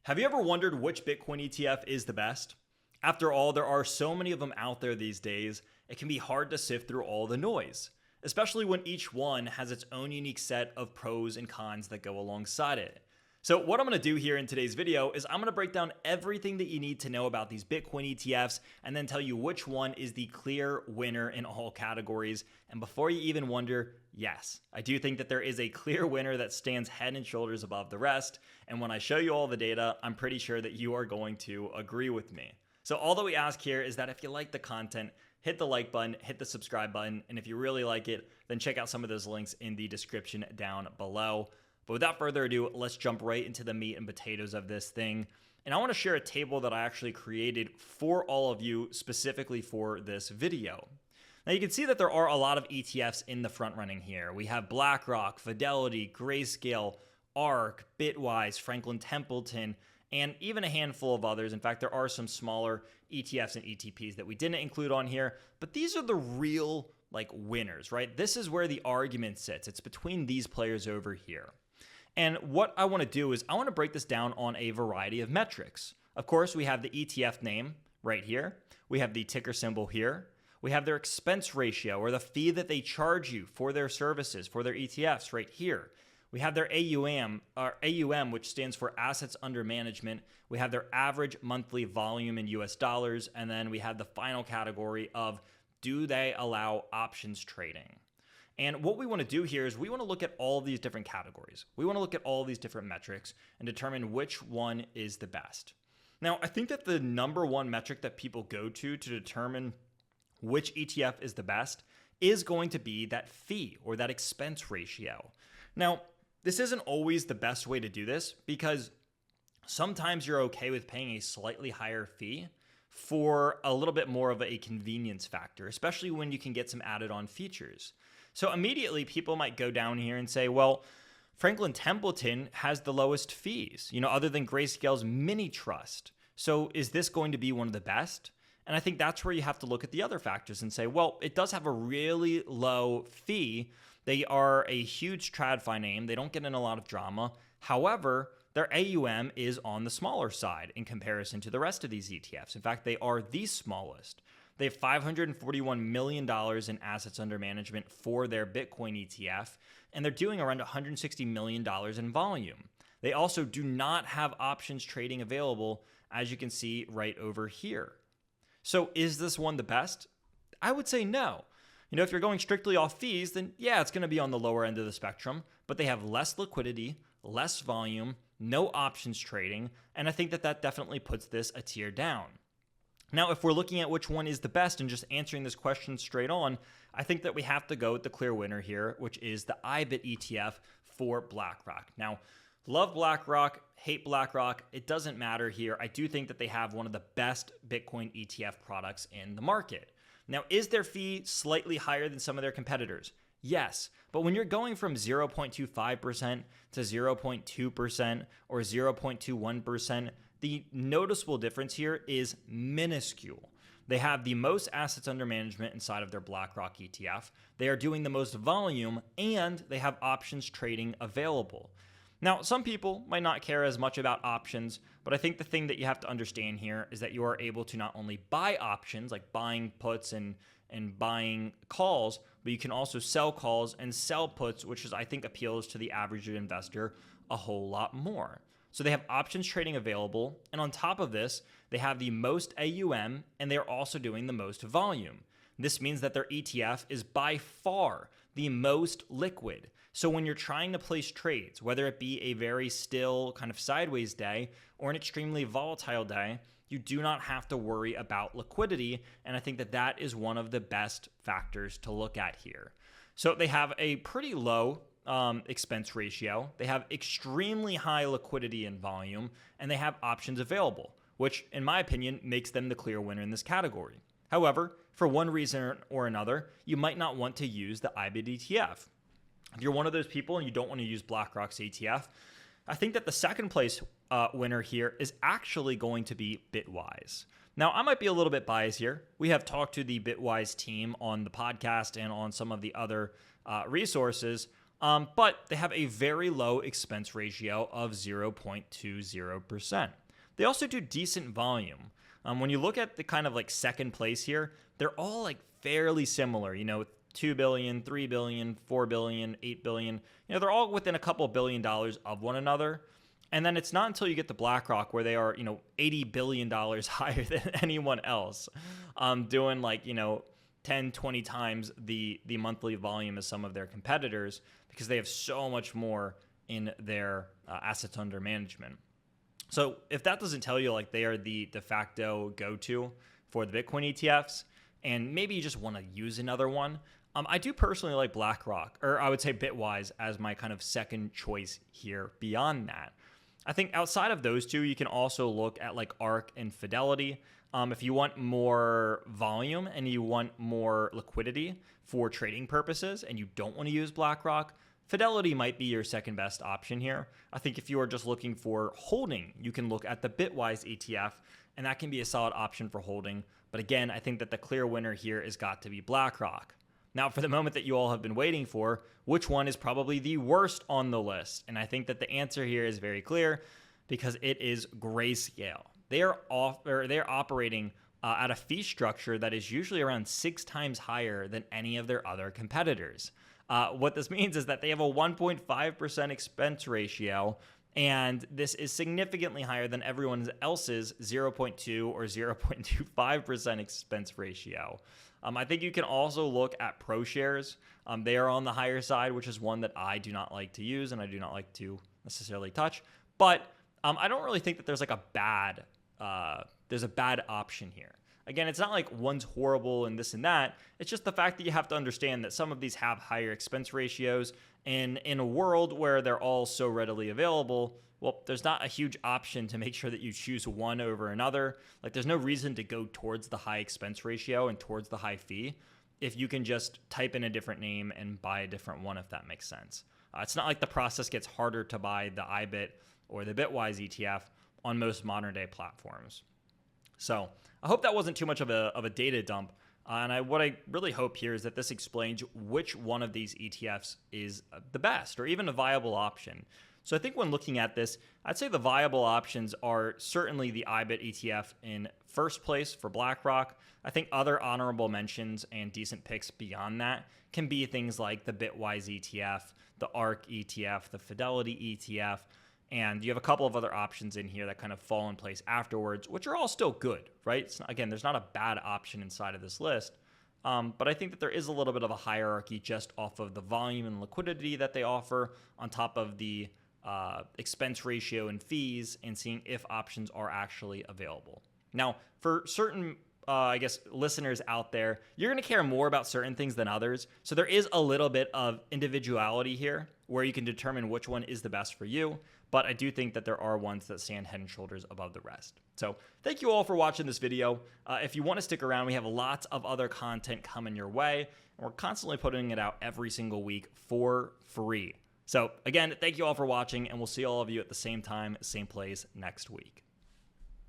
Have you ever wondered which Bitcoin ETF is the best? After all, there are so many of them out there these days, it can be hard to sift through all the noise, especially when each one has its own unique set of pros and cons that go alongside it. So what I'm going to do here in today's video is I'm going to break down everything that you need to know about these Bitcoin ETFs and then tell you which one is the clear winner in all categories. And before you even wonder, yes, I do think that there is a clear winner that stands head and shoulders above the rest. And when I show you all the data, I'm pretty sure that you are going to agree with me. So all that we ask here is that if you like the content, hit the like button, hit the subscribe button, and if you really like it, then check out some of those links in the description down below. But without further ado, let's jump right into the meat and potatoes of this thing. And I want to share a table that I actually created for all of you specifically for this video. Now you can see that there are a lot of ETFs in the front running here. We have BlackRock, Fidelity, Grayscale, ARK, Bitwise, Franklin Templeton, and even a handful of others. In fact, there are some smaller ETFs and ETPs that we didn't include on here, but these are the real winners, right? This is where the argument sits. It's between these players over here. And what I want to do is I want to break this down on a variety of metrics. Of course, we have the ETF name right here. We have the ticker symbol here. We have their expense ratio, or the fee that they charge you for their services, for their ETFs right here. We have their AUM, which stands for assets under management. We have their average monthly volume in US dollars. And then we have the final category of, do they allow options trading? And what we want to do here is we want to look at all of these different categories. We want to look at all of these different metrics and determine which one is the best. Now, I think that the number one metric that people go to determine which ETF is the best is going to be that fee or that expense ratio. Now, this isn't always the best way to do this because sometimes you're okay with paying a slightly higher fee for a little bit more of a convenience factor, especially when you can get some added on features. So immediately people might go down here and say, well, Franklin Templeton has the lowest fees, other than Grayscale's mini trust. So is this going to be one of the best? And I think that's where you have to look at the other factors and say, well, it does have a really low fee. They are a huge TradFi name. They don't get in a lot of drama. However, their AUM is on the smaller side in comparison to the rest of these ETFs. In fact, they are the smallest. They have $541 million in assets under management for their Bitcoin ETF, and they're doing around $160 million in volume. They also do not have options trading available, as you can see right over here. So is this one the best? I would say no. If you're going strictly off fees, then yeah, it's going to be on the lower end of the spectrum, but they have less liquidity, less volume, no options trading, and I think that that definitely puts this a tier down. Now, if we're looking at which one is the best and just answering this question straight on, I think that we have to go with the clear winner here, which is the IBIT ETF for BlackRock. Now, love BlackRock, hate BlackRock, it doesn't matter here. I do think that they have one of the best Bitcoin ETF products in the market. Now, is their fee slightly higher than some of their competitors? Yes, but when you're going from 0.25% to 0.2% or 0.21%, the noticeable difference here is minuscule. They have the most assets under management inside of their BlackRock ETF. They are doing the most volume, and they have options trading available. Now, some people might not care as much about options, but I think the thing that you have to understand here is that you are able to not only buy options, like buying puts and buying calls, but you can also sell calls and sell puts, which I think appeals to the average investor a whole lot more. So they have options trading available, and on top of this, they have the most AUM, and they're also doing the most volume. This means that their ETF is by far the most liquid. So when you're trying to place trades, whether it be a very still kind of sideways day or an extremely volatile day, you do not have to worry about liquidity, and I think that that is one of the best factors to look at here. So they have a pretty low expense ratio. They have extremely high liquidity and volume, and they have options available, which in my opinion makes them the clear winner in this category. However, for one reason or another, you might not want to use the IBIT ETF. If you're one of those people and you don't want to use BlackRock's ETF, I think that the second place winner here is actually going to be Bitwise. Now, I might be a little bit biased here. We have talked to the Bitwise team on the podcast and on some of the other resources, but they have a very low expense ratio of 0.20%. They also do decent volume. When you look at the kind of like second place here, they're all like fairly similar, 2 billion, 3 billion, 4 billion, 8 billion. They're all within a couple $1 billion of one another. And then it's not until you get to BlackRock where they are, $80 billion higher than anyone else, doing like, 10, 20 times the monthly volume as some of their competitors because they have so much more in their assets under management. So if that doesn't tell you like they are the de facto go-to for the Bitcoin ETFs, and maybe you just want to use another one, I do personally like BlackRock, or I would say Bitwise as my kind of second choice here beyond that. I think outside of those two, you can also look at like ARK and Fidelity. If you want more volume and you want more liquidity for trading purposes and you don't want to use BlackRock, Fidelity might be your second best option here. I think if you are just looking for holding, you can look at the Bitwise ETF, and that can be a solid option for holding. But again, I think that the clear winner here has got to be BlackRock. Now, for the moment that you all have been waiting for, which one is probably the worst on the list? And I think that the answer here is very clear because it is Grayscale. They're operating at a fee structure that is usually around 6 times higher than any of their other competitors. What this means is that they have a 1.5% expense ratio, and this is significantly higher than everyone else's 0.2 or 0.25% expense ratio. I think you can also look at ProShares. They are on the higher side, which is one that I do not like to use and I do not like to necessarily touch. But I don't really think that there's like a bad option here. Again, it's not like one's horrible and this and that. It's just the fact that you have to understand that some of these have higher expense ratios. And in a world where they're all so readily available, well, there's not a huge option to make sure that you choose one over another. Like there's no reason to go towards the high expense ratio and towards the high fee if you can just type in a different name and buy a different one, if that makes sense. It's not like the process gets harder to buy the IBIT or the Bitwise ETF on most modern day platforms. So I hope that wasn't too much of a data dump. What I really hope here is that this explains which one of these ETFs is the best or even a viable option. So I think when looking at this, I'd say the viable options are certainly the IBIT ETF in first place for BlackRock. I think other honorable mentions and decent picks beyond that can be things like the Bitwise ETF, the ARK ETF, the Fidelity ETF, and you have a couple of other options in here that kind of fall in place afterwards, which are all still good, right? Again, there's not a bad option inside of this list. But I think that there is a little bit of a hierarchy just off of the volume and liquidity that they offer on top of the expense ratio and fees and seeing if options are actually available. Now, for certain listeners out there, you're going to care more about certain things than others. So there is a little bit of individuality here where you can determine which one is the best for you. But I do think that there are ones that stand head and shoulders above the rest. So thank you all for watching this video. If you want to stick around, we have lots of other content coming your way. And we're constantly putting it out every single week for free. So again, thank you all for watching, and we'll see all of you at the same time, same place next week.